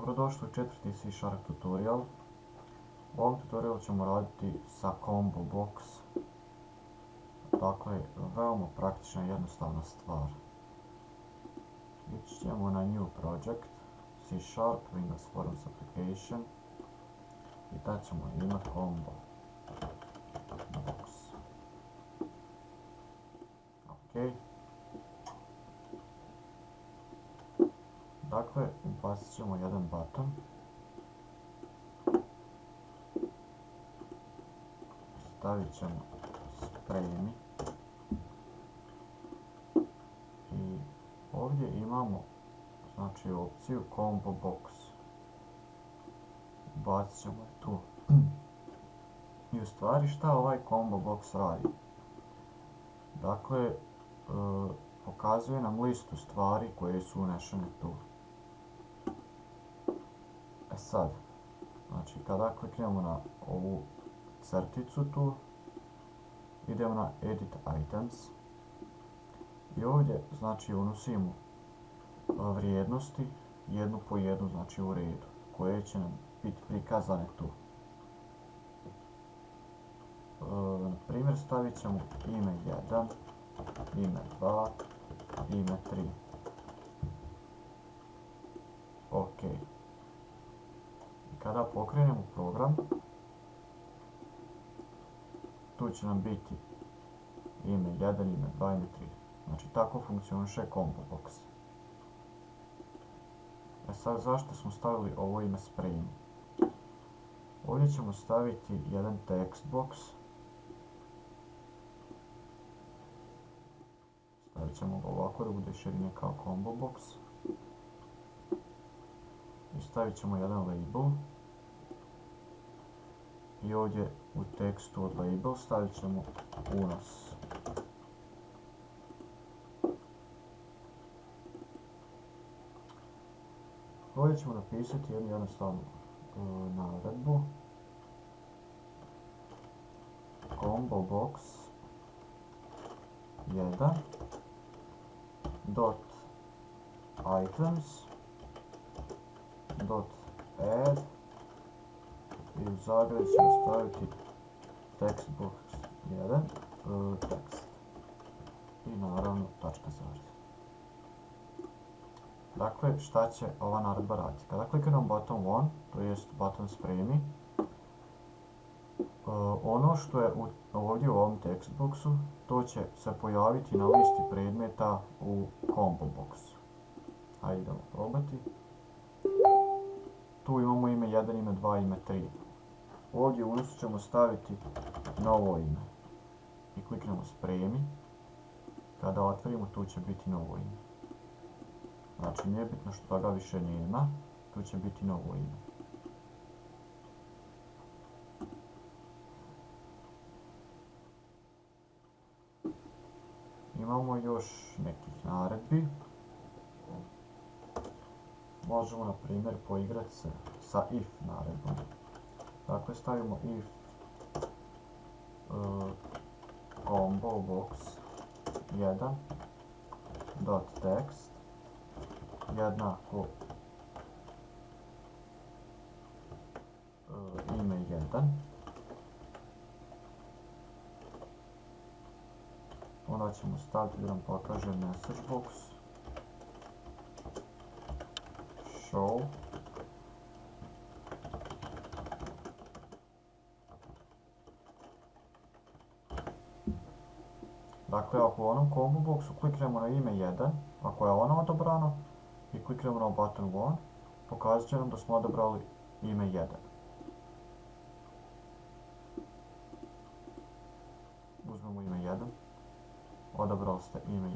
Dobrodošli u četvrti C# tutorial. U ovom tutorialu ćemo raditi sa combo box. Dakle, veoma praktična i jednostavna stvar. Ići ćemo na New Project, C#, Windows Forms Application i dat ćemo ime combo box. Ok. Dakle, ubacit ćemo jedan button. Stavit ćemo spremi. I ovdje imamo znači opciju combo box. Ubacit ćemo je tu. I u stvari šta ovaj combo box radi? Dakle, pokazuje nam listu stvari koje su unešene tu. Sad, znači kada kliknemo na ovu crticu tu, idemo na Edit Items i ovdje znači unosimo vrijednosti jednu po jednu, znači u redu, koje će nam biti prikazane tu. Na primjer stavit ćemo ime 1, ime 2, ime 3. Ok. Kada pokrenemo program, tu će nam biti ime 1, ime 2, ime 3. Znači tako funkcioniše combo box. Sad zašto smo stavili ovo ime spremi? Ovdje ćemo staviti jedan text box. Stavit ćemo ga ovako da bude širine kao combo box. I stavit ćemo jedan label. I ovdje u tekstu od label stavit ćemo unos. Ovdje ćemo napisati jednu jednostavnu naredbu. Combo box 1 dot items dot add i u zagradi ćemo staviti text box 1 text i naravno tačka zarez. Dakle, šta će ova naredba raditi? Kada kliknemo button 1, to jest button spremi, ono što je ovdje u ovom text boxu, to će se pojaviti na listi predmeta u combo boxu. Hajde idemo probati. Tu imamo ime 1, ime 2, ime 3. Ovdje u unosu ćemo staviti novo ime. I kliknemo spremi. Kada otvorimo, tu će biti novo ime. Znači, nije bitno što toga više nema, tu će biti novo ime. Imamo još nekih naredbi. Možemo, na primjer, poigrati se sa if naredbom. Dakle, stavimo if combo box 1 dot text jednako ime 1. Onda ćemo staviti da nam pokaže message box show dakle, ako u onom combo boxu kliknemo na ime 1, ako je ono odabrano i kliknemo na button 1, pokazat će nam da smo odabrali ime 1. Uzmemo ime 1, odabrali ste ime 1.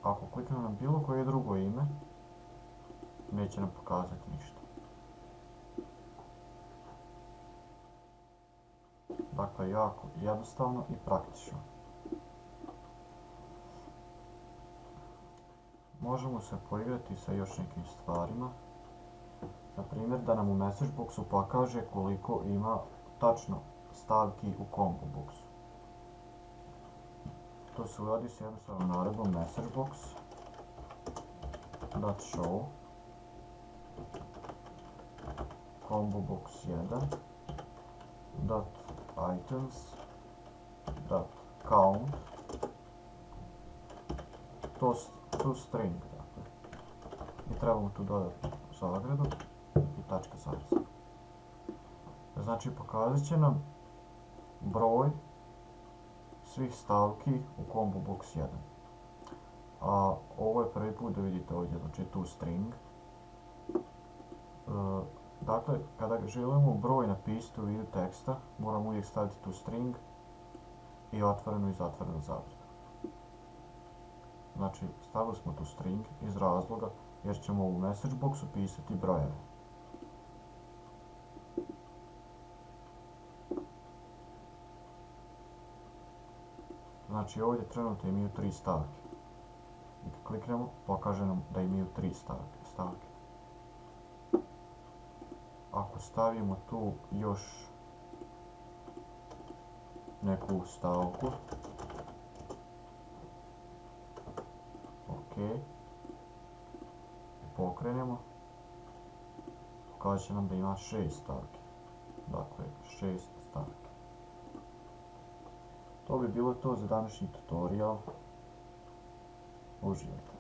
Ako kliknemo na bilo koje drugo ime, neće nam pokazati ništa. Dakle, jako jednostavno i praktično. Možemo se poigrati sa još nekim stvarima. Na primjer, da nam u message boxu pokaže koliko ima tačno stavki u combo boxu. To se uradi s jednostavnom naredbom message box dot show combo box 1 dot items dot count to string, dakle. I trebamo tu dodati zagradu i tačka zarez. Znači pokazat će nam broj svih stavki u combo box 1. A ovo je prvi put da vidite ovdje, znači tu string. Dakle, kada želimo broj napisati u vidu teksta, moramo uvijek staviti tu string i otvorenu i zatvorenu zagradu. Znači, stavili smo tu string iz razloga jer ćemo u message boxu pisati brojeve. Znači, ovdje trenutno imaju 3 stavke. I kad kliknemo, pokaže nam da imaju 3 stavke. Ako stavimo tu još neku stavku, ok, pokrenemo, pokazat će nam da ima 6 stavki. Dakle, 6 stavki. To bi bilo to za današnji tutorial. Uživajte.